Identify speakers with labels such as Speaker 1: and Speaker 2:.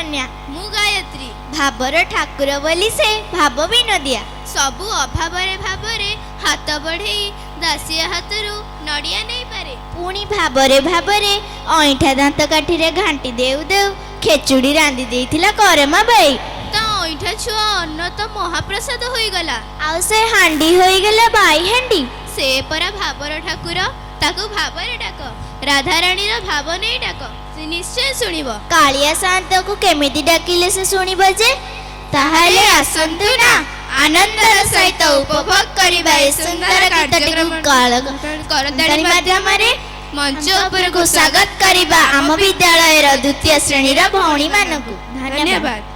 Speaker 1: କନ୍ୟା।
Speaker 2: ମୁଁ ଗାୟତ୍ରୀ।
Speaker 1: ଭାବର ଠାକୁର ବୋଲି ସେ ଭାବ ବିନୋଦିଆ।
Speaker 2: ସବୁ ଅଭାବରେ ଭାବରେ ହାତ ବଢ଼େଇ ଦାସିଆ ହାତରୁ ନଡ଼ିଆ ନେଇପାରେ।
Speaker 1: ପୁଣି ଭାବରେ ଭାବରେ ଅଇଁଠା ଦାନ୍ତ କାଠିରେ ଘାଣ୍ଟି ଦେଉ ଦେଉ ଖେଚୁଡ଼ି ରାନ୍ଧି ଦେଇଥିଲା କରମା ବାଇ।
Speaker 2: ତା ଅଇଁଠା ଛୁଆ ଅନ୍ନ ତ ମହାପ୍ରସାଦ ହୋଇଗଲା।
Speaker 1: ଆଉ ସେ ହାଣ୍ଡି ହୋଇଗଲା ବାଇ ହାଣ୍ଡି।
Speaker 2: ସେ ପରା ଭାବର ଠାକୁର, ତାକୁ ଭାବରେ ଡାକ। ରାଧାରାଣୀର ଭାବ ନେଇ ଡାକ, ସେ ନିଶ୍ଚୟ ଶୁଣିବ।
Speaker 1: କାଳିଆ ସାଆନ୍ତକୁ କେମିତି ଡାକିଲେ ସେ ଶୁଣିବ ଯେ? ତାହେଲେ ଆସନ୍ତୁ ନା ଆନନ୍ଦର ସହିତ ଉପଭୋଗ କରିବା ଏ ସୁନ୍ଦର ଗୀତଟିକୁ କରତାଳି ମାଧ୍ୟମରେ
Speaker 2: ମଞ୍ଚ
Speaker 1: ଉପରକୁ ସ୍ୱାଗତ କରିବା ଆମ ବିଦ୍ୟାଳୟର ଦ୍ୱିତୀୟ ଶ୍ରେଣୀର ଭଉଣୀମାନଙ୍କୁ। ଧନ୍ୟବାଦ।